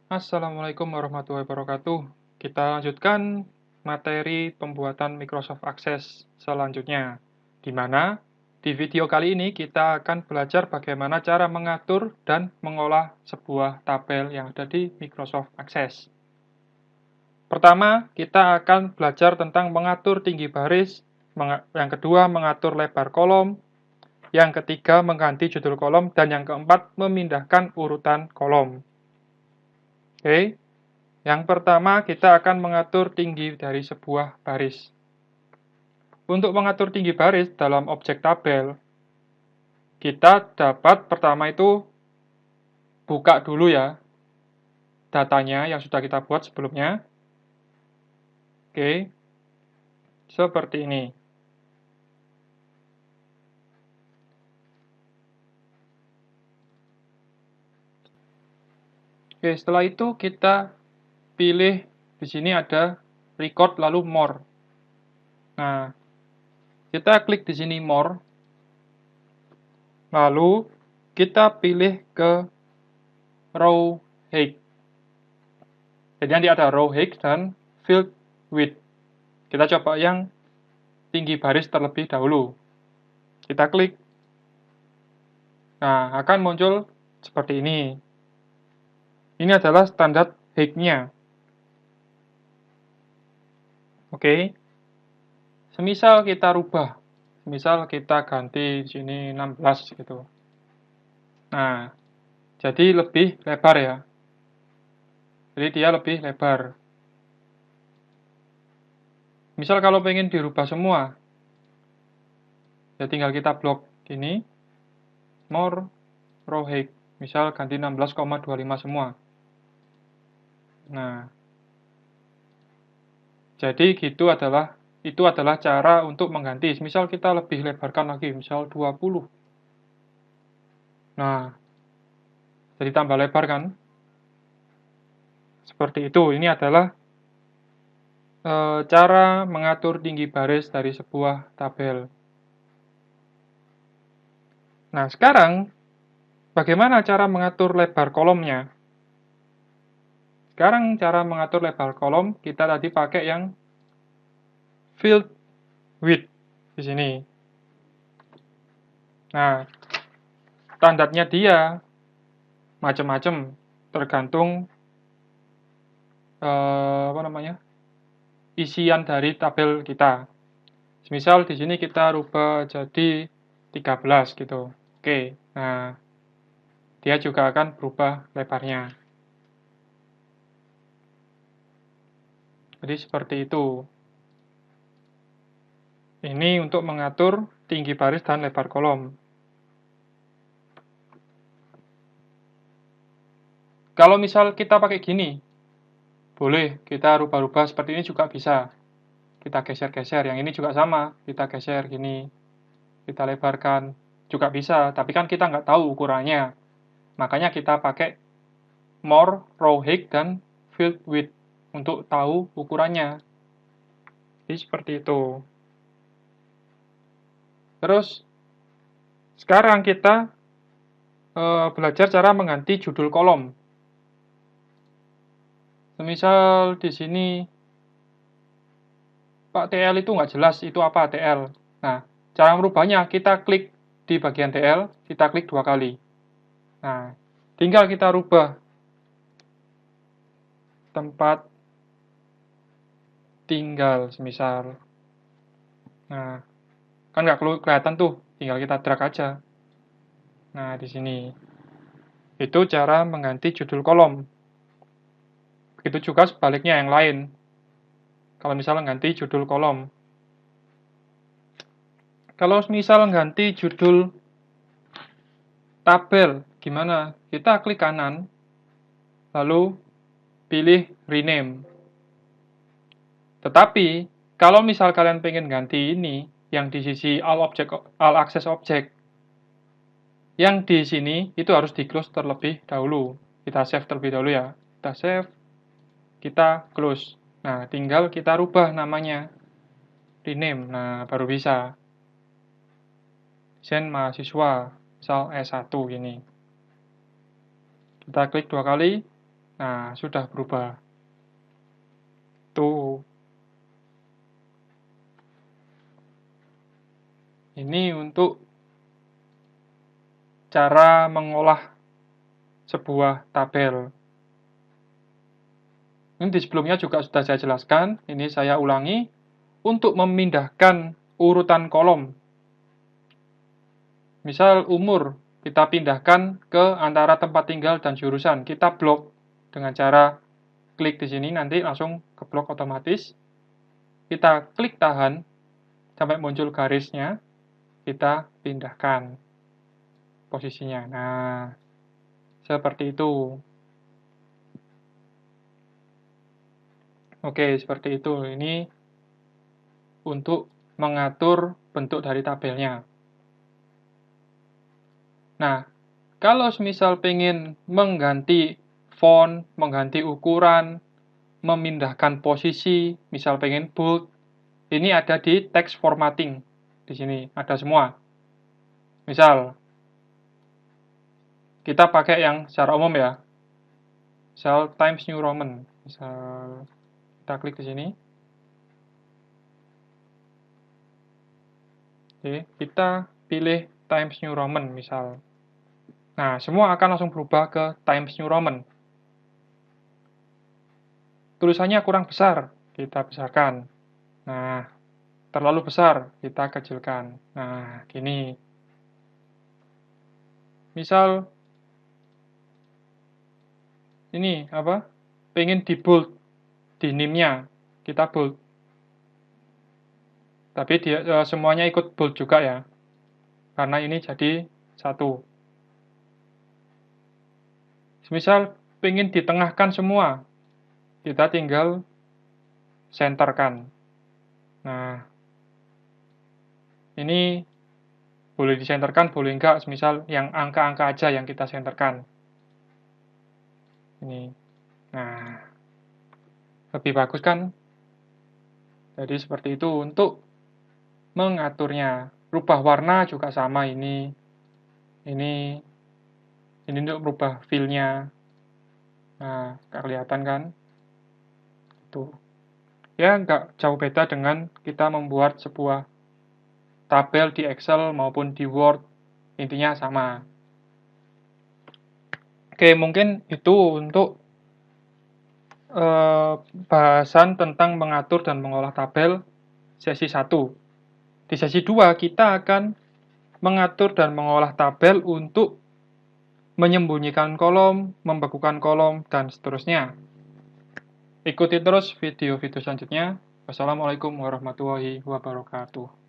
Assalamualaikum warahmatullahi wabarakatuh. Kita lanjutkan materi pembuatan Microsoft Access selanjutnya, di mana di video kali ini kita akan belajar bagaimana cara mengatur dan mengolah sebuah tabel yang ada di Microsoft Access. Pertama, kita akan belajar tentang mengatur tinggi baris, yang kedua mengatur lebar kolom, yang ketiga mengganti judul kolom, dan yang keempat memindahkan urutan kolom. Oke. Yang pertama, kita akan mengatur tinggi dari sebuah baris. Untuk mengatur tinggi baris dalam objek tabel, kita dapat pertama itu buka dulu ya datanya yang sudah kita buat sebelumnya. Oke, seperti ini. Oke, setelah itu kita pilih di sini ada record lalu more. Nah, kita klik di sini more. Lalu kita pilih ke row height. Jadi nanti ada row height dan field width. Kita coba yang tinggi baris terlebih dahulu. Kita klik. Nah, akan muncul seperti ini. Ini adalah standar height-nya. Oke. Semisal kita rubah. Semisal kita ganti di sini 16 gitu. Nah, jadi lebih lebar ya. Jadi dia lebih lebar. Misal kalau pengen dirubah semua, ya tinggal kita blok gini, more row height. Misal ganti 16,25 semua. Nah, jadi itu adalah cara untuk mengganti. Misal kita lebih lebarkan lagi, misal 20. Nah, jadi tambah lebar kan? Seperti itu. Ini adalah cara mengatur tinggi baris dari sebuah tabel. Nah, sekarang bagaimana cara mengatur lebar kolomnya? Sekarang cara mengatur lebar kolom, kita tadi pakai yang field width di sini. Nah, standarnya dia macam-macam, tergantung isian dari tabel kita. Misal di sini kita rubah jadi 13 gitu. Oke, nah dia juga akan berubah lebarnya. Jadi seperti itu. Ini untuk mengatur tinggi baris dan lebar kolom. Kalau misal kita pakai gini, boleh kita rubah-rubah seperti ini juga bisa. Kita geser-geser, yang ini juga sama. Kita geser gini, kita lebarkan, juga bisa. Tapi kan kita nggak tahu ukurannya. Makanya kita pakai more, row height, dan field width untuk tahu ukurannya. Jadi seperti itu. Terus, sekarang kita belajar cara mengganti judul kolom. Semisal di sini, Pak TL itu nggak jelas, itu apa TL. Nah, cara merubahnya, kita klik di bagian TL, kita klik 2 kali. Nah, tinggal kita rubah tempat tinggal, semisal. Nah, kan nggak kelihatan tuh, tinggal kita drag aja. Nah, di sini. Itu cara mengganti judul kolom. Begitu juga sebaliknya yang lain. Kalau misalnya ganti judul kolom. Kalau misal ganti judul tabel, gimana? Kita klik kanan, lalu pilih rename. Tetapi, kalau misal kalian pengen ganti ini, yang di sisi all access object, yang di sini itu harus di close terlebih dahulu. Kita save terlebih dahulu ya. Kita save, kita close. Nah, tinggal kita rubah namanya. Rename. Nah, baru bisa. Desain mahasiswa. Misal S1 gini. Kita klik 2 kali. Nah, sudah berubah. Tuh. Ini untuk cara mengolah sebuah tabel. Ini di sebelumnya juga sudah saya jelaskan, ini saya ulangi. Untuk memindahkan urutan kolom, misal umur, kita pindahkan ke antara tempat tinggal dan jurusan. Kita blok dengan cara klik di sini, nanti langsung keblok otomatis. Kita klik tahan, sampai muncul garisnya, kita pindahkan posisinya. Nah, seperti itu. Oke, seperti itu. Ini untuk mengatur bentuk dari tabelnya. Nah, kalau misal pengen mengganti font, mengganti ukuran, memindahkan posisi, misal pengen bold, ini ada di text formatting. Di sini ada semua. Misal, kita pakai yang secara umum ya. Misal Times New Roman. Misal kita klik di sini. Oke, kita pilih Times New Roman misal. Nah, semua akan langsung berubah ke Times New Roman. Tulisannya kurang besar, kita besarkan. Nah, terlalu besar, kita kecilkan. Nah, gini. Misal, ini apa? Pengen di bold, di name-nya, kita bold. Tapi semuanya ikut bold juga ya, karena ini jadi satu. Misal, pengen ditengahkan semua, kita tinggal senterkan. Nah, ini boleh disenterkan, boleh enggak, misal yang angka-angka aja yang kita senterkan. Ini. Nah, lebih bagus kan? Jadi seperti itu untuk mengaturnya. Rubah warna juga sama ini. Ini untuk merubah feel-nya. Nah, kelihatan kan? Tuh. Ya, nggak jauh beda dengan kita membuat sebuah tabel di Excel maupun di Word. Intinya sama. Oke, mungkin itu untuk bahasan tentang mengatur dan mengolah tabel sesi 1. Di sesi 2, kita akan mengatur dan mengolah tabel untuk menyembunyikan kolom, membekukan kolom, dan seterusnya. Ikuti terus video-video selanjutnya. Wassalamualaikum warahmatullahi wabarakatuh.